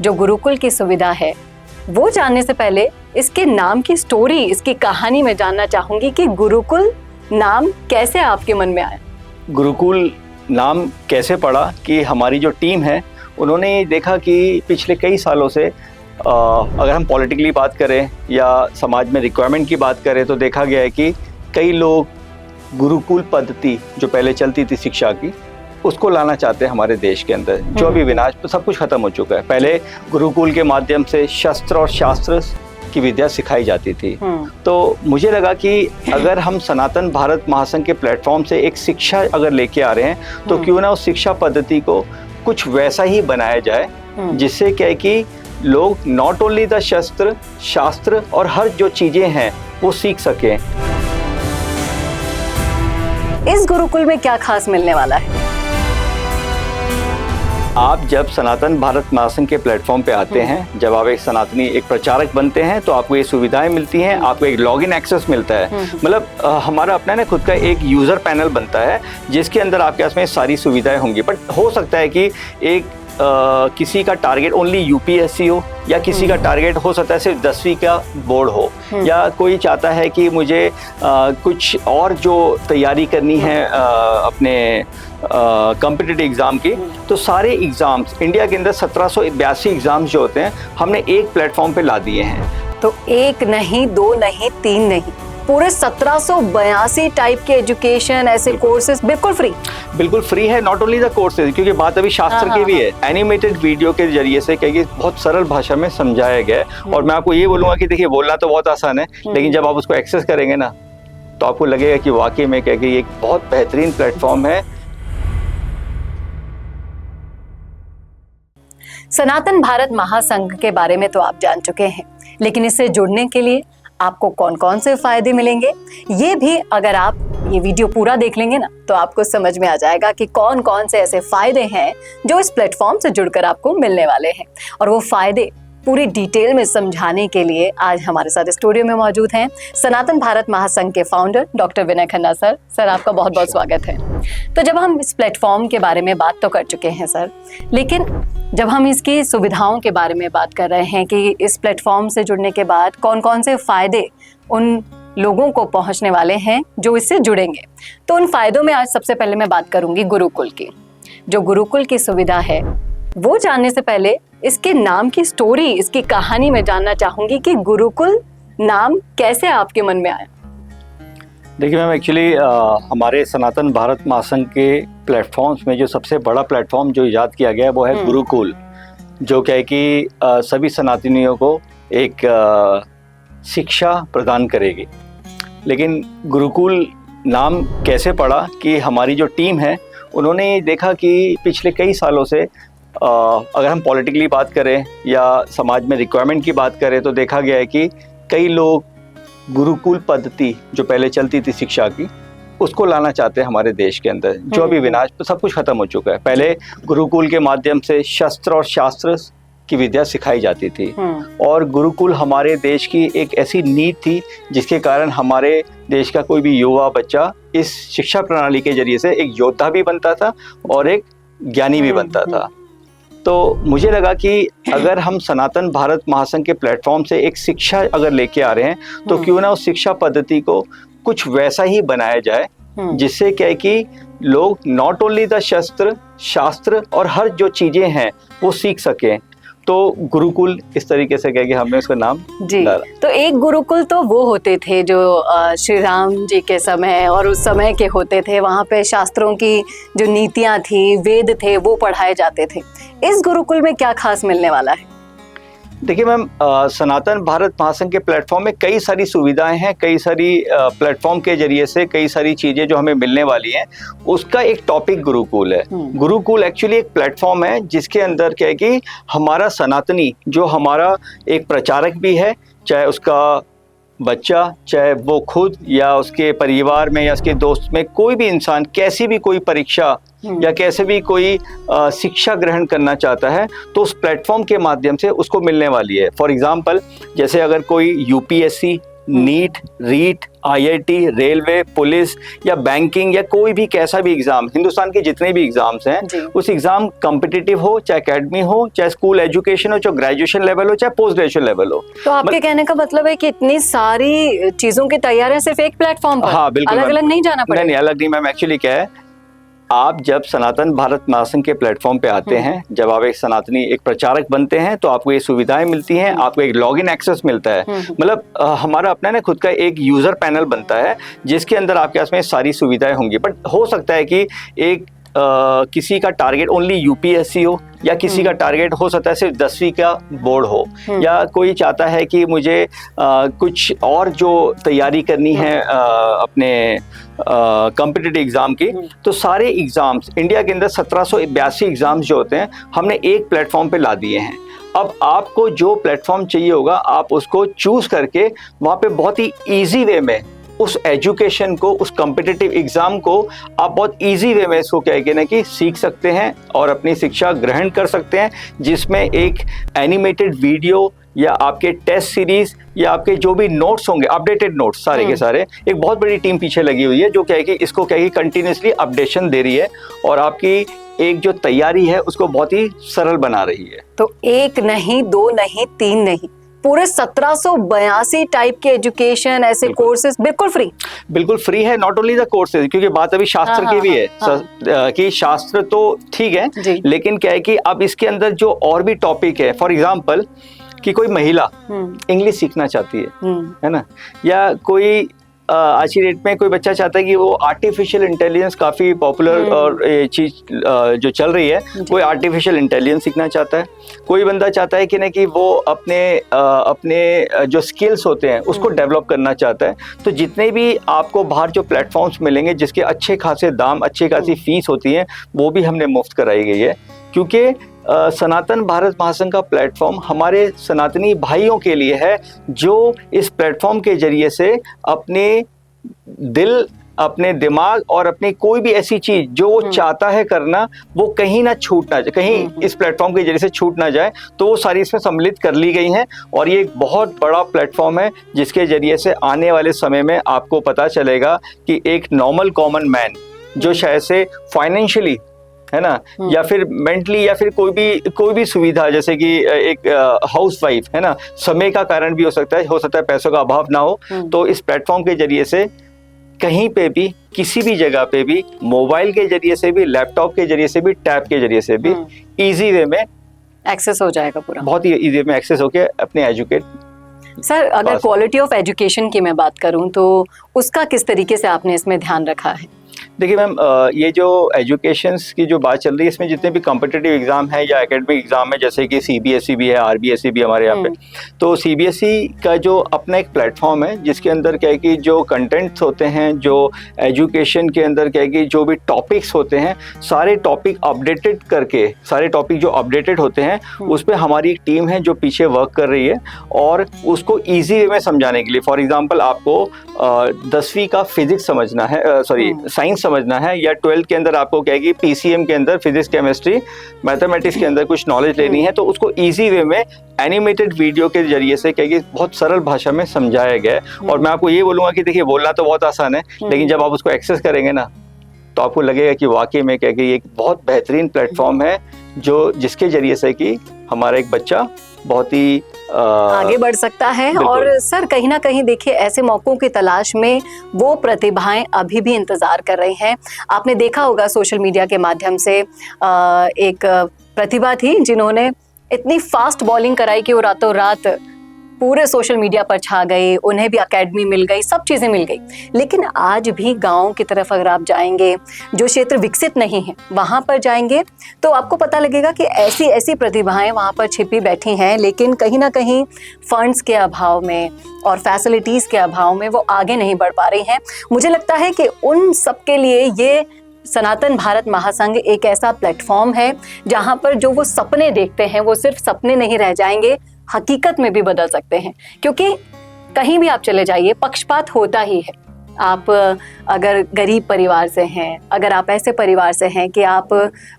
जो गुरुकुल की सुविधा है वो जानने से पहले इसके नाम की स्टोरी, इसकी कहानी मैं जानना चाहूंगी कि गुरुकुल नाम कैसे आपके मन में आया। गुरुकुल नाम कैसे पड़ा कि हमारी जो टीम है उन्होंने देखा कि पिछले कई सालों से अगर हम पॉलिटिकली बात करें या समाज में रिक्वायरमेंट की बात करें तो देखा गया है कि कई लोग गुरुकुल पद्धति जो पहले चलती थी शिक्षा की उसको लाना चाहते हैं हमारे देश के अंदर, जो अभी विनाश सब कुछ खत्म हो चुका है। पहले गुरुकुल के माध्यम से शस्त्र और शास्त्र की विद्या सिखाई जाती थी। तो मुझे लगा कि अगर हम सनातन भारत महासंघ के प्लेटफॉर्म से एक शिक्षा अगर लेके आ रहे हैं तो क्यों ना उस शिक्षा पद्धति को कुछ वैसा ही बनाया जाए जिससे क्या है कि लोग नॉट ओनली द शस्त्र शास्त्र और हर जो चीजें हैं वो सीख सकें। इस गुरुकुल में क्या खास मिलने वाला है? आप जब सनातन भारत महासंघ के प्लेटफॉर्म पे आते हैं, जब आप एक सनातनी एक प्रचारक बनते हैं तो आपको ये सुविधाएं मिलती हैं, आपको एक लॉगिन एक्सेस मिलता है। मतलब हमारा अपना ना खुद का एक यूजर पैनल बनता है जिसके अंदर आपके पास में सारी सुविधाएं होंगी। बट हो सकता है कि एक किसी का टारगेट ओनली यूपीएससी हो या किसी का टारगेट हो सकता है सिर्फ 10वीं का बोर्ड हो, या कोई चाहता है कि मुझे कुछ और जो तैयारी करनी है अपने कॉम्पिटिटिव एग्ज़ाम की। तो सारे एग्ज़ाम्स इंडिया के अंदर 1782 एग्ज़ाम्स जो होते हैं हमने एक प्लेटफॉर्म पे ला दिए हैं। तो एक नहीं, दो नहीं, तीन नहीं, पूरे 1782 टाइप के एजुकेशन ऐसे कोर्सेज बिल्कुल फ्री है। नॉट ओनली द कोर्सेज, क्योंकि बात अभी शास्त्र की भी है, एनिमेटेड वीडियो के जरिए से कहीं बहुत सरल भाषा में समझाया गया है। और मैं आपको ये बोलूँगा कि देखिए बोलना तो बहुत आसान है लेकिन जब आप उसको एक्सेस करेंगे ना तो आपको लगेगा कि वाकई में क्या कि एक बहुत बेहतरीन प्लेटफॉर्म है। सनातन भारत महासंघ के बारे में तो आप जान चुके हैं, लेकिन इससे जुड़ने के लिए आपको कौन कौन से फायदे मिलेंगे ये भी अगर आप ये वीडियो पूरा देख लेंगे ना तो आपको समझ में आ जाएगा कि कौन कौन से ऐसे फायदे हैं जो इस प्लेटफॉर्म से जुड़कर आपको मिलने वाले हैं। और वो फायदे पूरी डिटेल में समझाने के लिए आज हमारे साथ स्टूडियो में मौजूद हैं सनातन भारत महासंघ के फाउंडर डॉक्टर विनय खन्ना सर। सर आपका बहुत बहुत स्वागत है। तो जब हम इस प्लेटफॉर्म के बारे में बात तो कर चुके हैं सर, लेकिन जब हम इसकी सुविधाओं के बारे में बात कर रहे हैं कि इस प्लेटफॉर्म से जुड़ने के बाद कौन कौन से फायदे उन लोगों को पहुंचने वाले हैं जो इससे जुड़ेंगे, तो उन फायदों में आज सबसे पहले मैं बात करूंगी गुरुकुल की। जो गुरुकुल की सुविधा है वो जानने से पहले इसके नाम की स्टोरी, इसकी कहानी मैं जानना चाहूंगी कि गुरुकुल नाम कैसे आपके मन में आया। देखिए मैम, एक्चुअली हमारे सनातन भारत महासंघ के प्लेटफॉर्म्स में जो सबसे बड़ा प्लेटफॉर्म जो इजाद किया गया है वो है गुरुकुल, जो क्या है कि सभी सनातनियों को एक शिक्षा प्रदान करेगी। लेकिन गुरुकुल नाम कैसे पड़ा कि हमारी जो टीम है उन्होंने देखा कि पिछले कई सालों से अगर हम पॉलिटिकली बात करें या समाज में रिक्वायरमेंट की बात करें तो देखा गया है कि कई लोग गुरुकुल पद्धति जो पहले चलती थी शिक्षा की उसको लाना चाहते हैं हमारे देश के अंदर, जो अभी विनाश सब कुछ खत्म हो चुका है। पहले गुरुकुल के माध्यम से शस्त्र और शास्त्र की विद्या सिखाई जाती थी और गुरुकुल हमारे देश की एक ऐसी नींव थी जिसके कारण हमारे देश का कोई भी युवा बच्चा इस शिक्षा प्रणाली के जरिए से एक योद्धा भी बनता था और एक ज्ञानी भी बनता था। तो मुझे लगा कि अगर हम सनातन भारत महासंघ के प्लेटफॉर्म से एक शिक्षा अगर लेके आ रहे हैं तो क्यों ना उस शिक्षा पद्धति को कुछ वैसा ही बनाया जाए जिससे क्या है कि लोग नॉट ओनली द शस्त्र शास्त्र और हर जो चीजें हैं वो सीख सकें। तो गुरुकुल इस तरीके से क्या कि हमने उसका नाम जी। तो एक गुरुकुल तो वो होते थे जो श्री राम जी के समय और उस समय के होते थे, वहाँ पे शास्त्रों की जो नीतियाँ थी, वेद थे, वो पढ़ाए जाते थे। इस गुरुकुल में क्या खास मिलने वाला है? देखिए मैम, सनातन भारत महासंघ के प्लेटफॉर्म में कई सारी सुविधाएं हैं, कई सारी प्लेटफॉर्म के जरिए से कई सारी चीज़ें जो हमें मिलने वाली हैं, उसका एक टॉपिक गुरुकुल है। गुरुकुल एक्चुअली एक प्लेटफॉर्म है जिसके अंदर क्या है कि हमारा सनातनी जो हमारा एक प्रचारक भी है, चाहे उसका बच्चा, चाहे वो खुद या उसके परिवार में या उसके दोस्त में कोई भी इंसान कैसी भी कोई परीक्षा या कैसे भी कोई शिक्षा ग्रहण करना चाहता है तो उस प्लेटफॉर्म के माध्यम से उसको मिलने वाली है। फॉर एग्जांपल, जैसे अगर कोई UPSC NEET, REET, IIT, railway, police या बैंकिंग या कोई भी कैसा भी एग्जाम, हिंदुस्तान के जितने भी एग्जाम्स हैं, उस एग्जाम कॉम्पिटिटिव हो, चाहे एकेडमी हो, चाहे स्कूल एजुकेशन हो, चाहे ग्रेजुएशन लेवल हो, चाहे पोस्ट ग्रेजुएशन लेवल हो। तो आपके कहने का मतलब है कि इतनी सारी चीजों की तैयारियां सिर्फ एक प्लेटफॉर्म पर, हाँ बिल्कुल, अलग अलग नहीं जाना पड़ेगा? नहीं, अलग नहीं मैम। एक्चुअली क्या है, आप जब सनातन भारत महासंघ के प्लेटफॉर्म पे आते हैं, जब आप एक सनातनी, एक प्रचारक बनते हैं, तो आपको ये सुविधाएं मिलती हैं, आपको एक लॉगिन एक्सेस मिलता है। मतलब हमारा अपना ना खुद का एक यूजर पैनल बनता है जिसके अंदर आपके पास में सारी सुविधाएं होंगी। बट हो सकता है कि एक किसी का टारगेट ओनली यूपीएससी हो, या किसी का टारगेट हो सकता है सिर्फ 10वीं का बोर्ड हो, या कोई चाहता है कि मुझे कुछ और जो तैयारी करनी है अपने कॉम्पिटिटिव एग्जाम की। तो सारे एग्जाम्स इंडिया के अंदर 1782 एग्जाम्स जो होते हैं हमने एक प्लेटफॉर्म पे ला दिए हैं। अब आपको जो प्लेटफॉर्म चाहिए होगा, आप उसको चूज करके वहाँ पे बहुत ही ईजी वे में उस एजुकेशन को, उस कॉम्पिटिटिव एग्जाम को आप बहुत इजी वे में इसको क्या कहना कि सीख सकते हैं और अपनी शिक्षा ग्रहण कर सकते हैं, जिसमें एक एनिमेटेड वीडियो या आपके टेस्ट सीरीज या आपके जो भी नोट्स होंगे, अपडेटेड नोट्स सारे के सारे, एक बहुत बड़ी टीम पीछे लगी हुई है जो क्या है कि इसको क्या है कि कंटिन्यूसली अपडेशन दे रही है और आपकी एक जो तैयारी है उसको बहुत ही सरल बना रही है। तो एक नहीं, दो नहीं, तीन नहीं, पूरे 1782 टाइप के एजुकेशन, ऐसे कोर्सेज बिल्कुल फ्री है। नॉट ओनली द कोर्सेज, क्योंकि बात अभी शास्त्र की भी है कि शास्त्र तो ठीक है, लेकिन क्या है कि अब इसके अंदर जो और भी टॉपिक है, फॉर एग्जाम्पल कि कोई महिला इंग्लिश सीखना चाहती है ना, या कोई आज की डेट में कोई बच्चा चाहता है कि वो आर्टिफिशियल इंटेलिजेंस, काफ़ी पॉपुलर और ये चीज़ जो चल रही है, कोई आर्टिफिशियल इंटेलिजेंस सीखना चाहता है। कोई बंदा चाहता है कि ना कि वो अपने जो स्किल्स होते हैं उसको डेवलप करना चाहता है। तो जितने भी आपको बाहर जो प्लेटफॉर्म्स मिलेंगे जिसके अच्छे खासे दाम, अच्छी खासी फीस होती है, वो भी हमने मुफ्त कराई गई है, क्योंकि सनातन भारत महासंघ का प्लेटफॉर्म हमारे सनातनी भाइयों के लिए है जो इस प्लेटफॉर्म के जरिए से अपने दिल, अपने दिमाग और अपनी कोई भी ऐसी चीज जो वो चाहता है करना, वो कहीं ना छूट ना जाए, कहीं इस प्लेटफॉर्म के जरिए से छूट ना जाए, तो वो सारी इसमें सम्मिलित कर ली गई हैं। और ये एक बहुत बड़ा प्लेटफॉर्म है जिसके जरिए से आने वाले समय में आपको पता चलेगा कि एक नॉर्मल कॉमन मैन जो शायद से फाइनेंशियली है ना, या फिर मेंटली, या फिर कोई भी सुविधा, जैसे कि एक हाउस वाइफ है ना, समय का कारण भी हो सकता है पैसों का अभाव ना हो, तो इस प्लेटफॉर्म के जरिए से कहीं पे भी, किसी भी जगह पे भी, मोबाइल के जरिए से भी, लैपटॉप के जरिए से भी, टैब के जरिए से भी इजी वे में एक्सेस हो जाएगा, पूरा बहुत ही इजी वे में एक्सेस होके अपने एजुकेट। सर, अगर क्वालिटी ऑफ एजुकेशन की मैं बात करूं तो उसका किस तरीके से आपने इसमें ध्यान रखा है? देखिए मैम, ये जो एजुकेशंस की जो बात चल रही है, इसमें जितने भी कॉम्पिटिटिव एग्जाम है या एकेडमिक एग्जाम है, जैसे कि CBSE भी है, RBSE भी हमारे यहाँ पे, तो CBSE का जो अपना एक प्लेटफॉर्म है जिसके अंदर क्या है कि जो कंटेंट्स होते हैं, जो एजुकेशन के अंदर क्या है कि जो भी टॉपिक्स होते हैं, सारे टॉपिक अपडेटेड करके, सारे टॉपिक जो अपडेटेड होते हैं उस पर हमारी एक टीम है जो पीछे वर्क कर रही है और उसको ईजी वे में समझाने के लिए। फॉर एग्जाम्पल, आपको 10वीं का फिजिक्स समझना है, साइंस समझना है, या 12th के अंदर आपको क्या है कि PCM के अंदर फिजिक्स, केमिस्ट्री, मैथमेटिक्स के अंदर कुछ नॉलेज लेनी है, तो उसको इजी वे में एनिमेटेड वीडियो के जरिए से क्या कि बहुत सरल भाषा में समझाया गया है। और मैं आपको ये बोलूँगा कि देखिए, बोलना तो बहुत आसान है, लेकिन जब आप उसको एक्सेस करेंगे ना, तो आपको लगेगा कि वाकई में क्या कि ये एक बहुत बेहतरीन प्लेटफॉर्म है जिसके जरिए से कि हमारा एक बच्चा बहुत ही आगे बढ़ सकता है। और सर, कहीं ना कहीं देखिए, ऐसे मौकों की तलाश में वो प्रतिभाएं अभी भी इंतजार कर रही हैं। आपने देखा होगा सोशल मीडिया के माध्यम से एक प्रतिभा थी जिन्होंने इतनी फास्ट बॉलिंग कराई कि वो रातों रात पूरे सोशल मीडिया पर छा गए, उन्हें भी एकेडमी मिल गई, सब चीज़ें मिल गई। लेकिन आज भी गाँव की तरफ अगर आप जाएंगे, जो क्षेत्र विकसित नहीं है वहाँ पर जाएंगे, तो आपको पता लगेगा कि ऐसी ऐसी प्रतिभाएं वहाँ पर छिपी बैठी हैं, लेकिन कहीं ना कहीं फंड्स के अभाव में और फैसिलिटीज़ के अभाव में वो आगे नहीं बढ़ पा रही हैं। मुझे लगता है कि उन सब के लिए ये सनातन भारत महासंघ एक ऐसा प्लेटफॉर्म है जहाँ पर जो वो सपने देखते हैं वो सिर्फ सपने नहीं रह जाएंगे, हकीकत में भी बदल सकते हैं। क्योंकि कहीं भी आप चले जाइए, पक्षपात होता ही है। आप अगर गरीब परिवार से हैं, अगर आप ऐसे परिवार से हैं कि आप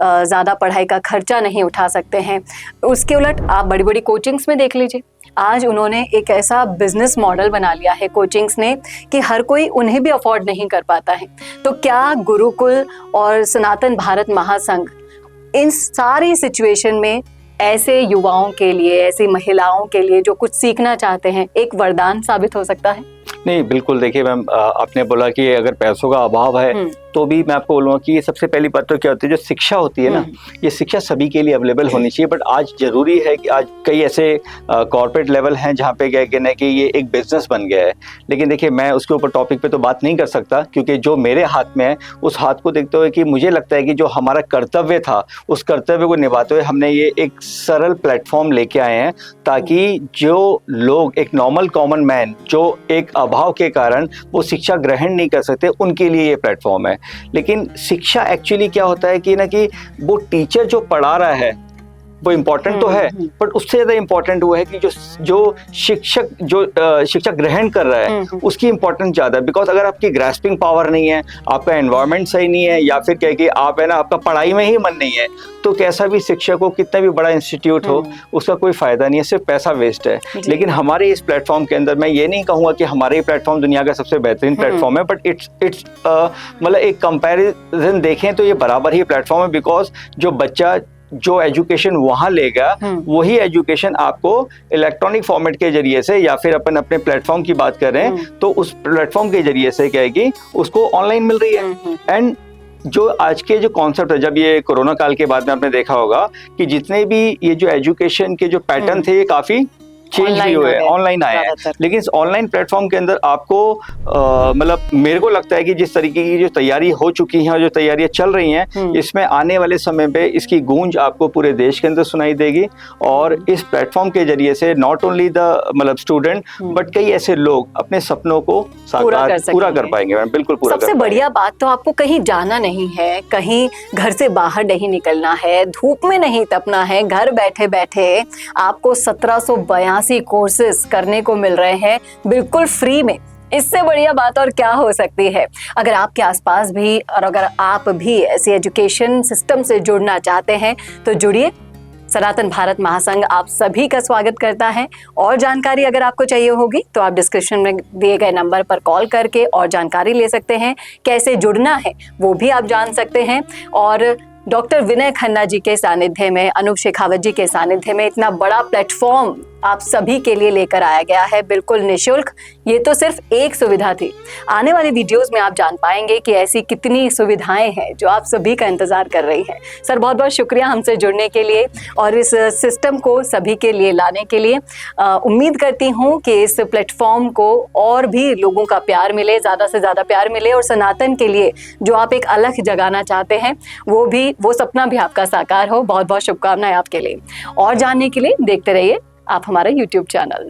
ज़्यादा पढ़ाई का खर्चा नहीं उठा सकते हैं, उसके उलट आप बड़ी बड़ी कोचिंग्स में देख लीजिए, आज उन्होंने एक ऐसा बिजनेस मॉडल बना लिया है कोचिंग्स ने कि हर कोई उन्हें भी अफोर्ड नहीं कर पाता है। तो क्या गुरुकुल और सनातन भारत महासंघ इन सारी सिचुएशन में ऐसे युवाओं के लिए, ऐसी महिलाओं के लिए जो कुछ सीखना चाहते हैं, एक वरदान साबित हो सकता है? नहीं, बिल्कुल। देखिए मैम, आपने बोला कि अगर पैसों का अभाव है तो भी मैं आपको बोलूँगा कि ये सबसे पहली बात तो क्या होती है, जो शिक्षा होती है ना, ये शिक्षा सभी के लिए अवेलेबल होनी चाहिए। बट आज जरूरी है कि आज कई ऐसे कॉर्पोरेट लेवल हैं जहाँ पे क्या कहना है कि ये एक बिजनेस बन गया है। लेकिन देखिए, मैं उसके ऊपर टॉपिक पे तो बात नहीं कर सकता, क्योंकि जो मेरे हाथ में है उस हाथ को देखते हुए कि मुझे लगता है कि जो हमारा कर्तव्य था, उस कर्तव्य को निभाते हुए हमने ये एक सरल प्लेटफॉर्म लेके आए हैं, ताकि जो लोग, एक नॉर्मल कॉमन मैन जो एक अभाव के कारण वो शिक्षा ग्रहण नहीं कर सकते, उनके लिए ये प्लेटफॉर्म है। लेकिन शिक्षा एक्चुअली क्या होता है कि ना, कि वो टीचर जो पढ़ा रहा है वो इम्पोर्टेंट तो है, बट उससे ज्यादा इम्पोर्टेंट वो है कि जो शिक्षक शिक्षा ग्रहण कर रहा है उसकी इम्पोर्टेंस ज्यादा है। बिकॉज अगर आपकी ग्रास्पिंग पावर नहीं है, आपका एनवायरनमेंट सही नहीं है, या फिर क्या कि आप है ना, आपका पढ़ाई में ही मन नहीं है, तो कैसा भी शिक्षक हो, कितना भी बड़ा इंस्टीट्यूट हो, उसका कोई फायदा नहीं है, सिर्फ पैसा वेस्ट है। लेकिन हमारे इस प्लेटफॉर्म के अंदर मैं ये नहीं कहूँगा कि हमारे प्लेटफॉर्म दुनिया का सबसे बेहतरीन प्लेटफॉर्म है, बट इट्स मतलब एक कंपैरिजन देखें तो ये बराबर ही प्लेटफॉर्म है। बिकॉज जो बच्चा जो एजुकेशन वहां लेगा, वही एजुकेशन आपको इलेक्ट्रॉनिक फॉर्मेट के जरिए से, या फिर अपन अपने प्लेटफॉर्म की बात कर रहे हैं तो उस प्लेटफॉर्म के जरिए से क्या है कि उसको ऑनलाइन मिल रही है। एंड जो आज के जो कॉन्सेप्ट है, जब ये कोरोना काल के बाद में आपने देखा होगा कि जितने भी ये जो एजुकेशन के जो पैटर्न थे, ये काफी चेंज भी हुए, ऑनलाइन आए हैं। लेकिन इस ऑनलाइन प्लेटफॉर्म के अंदर आपको मतलब मेरे को लगता है कि जिस तरीके की जो तैयारी हो चुकी है और जो तैयारियां चल रही हैं, इसमें आने वाले समय पे इसकी गूंज आपको पूरे देश के अंदर सुनाई देगी। और इस प्लेटफॉर्म के जरिए से नॉट ओनली द मतलब स्टूडेंट, बट कई ऐसे लोग अपने सपनों को साकार पूरा कर पाएंगे। बिल्कुल पूरा। सबसे बढ़िया बात तो आपको कहीं जाना नहीं है, कहीं घर से बाहर नहीं निकलना है, धूप में नहीं तपना है, घर बैठे बैठे आपको 1782 कोर्सेज करने को मिल रहे हैं बिल्कुल फ्री में। इससे बढ़िया बात और क्या हो सकती है? अगर आपके आसपास भी और अगर आप भी ऐसी एजुकेशन सिस्टम से जुड़ना चाहते हैं तो जुड़िए। सनातन भारत महासंघ आप सभी का स्वागत करता है। और जानकारी अगर आपको चाहिए होगी तो आप डिस्क्रिप्शन में दिए गए नंबर पर कॉल करके और जानकारी ले सकते हैं। कैसे जुड़ना है वो भी आप जान सकते हैं। और डॉक्टर विनय खन्ना जी के सानिध्य में, अनूप शेखावत जी के सानिध्य में इतना बड़ा प्लेटफॉर्म आप सभी के लिए लेकर आया गया है, बिल्कुल निशुल्क। ये तो सिर्फ एक सुविधा थी। आने वाली वीडियोस में आप जान पाएंगे कि ऐसी कितनी सुविधाएं हैं जो आप सभी का इंतजार कर रही हैं। सर, बहुत बहुत शुक्रिया हमसे जुड़ने के लिए और इस सिस्टम को सभी के लिए लाने के लिए। उम्मीद करती हूँ कि इस प्लेटफॉर्म को और भी लोगों का प्यार मिले, ज़्यादा से ज़्यादा प्यार मिले, और सनातन के लिए जो आप एक अलग जगाना चाहते हैं वो सपना भी आपका साकार हो। बहुत बहुत शुभकामनाएं आपके लिए। और जानने के लिए देखते रहिए आप हमारा YouTube चैनल।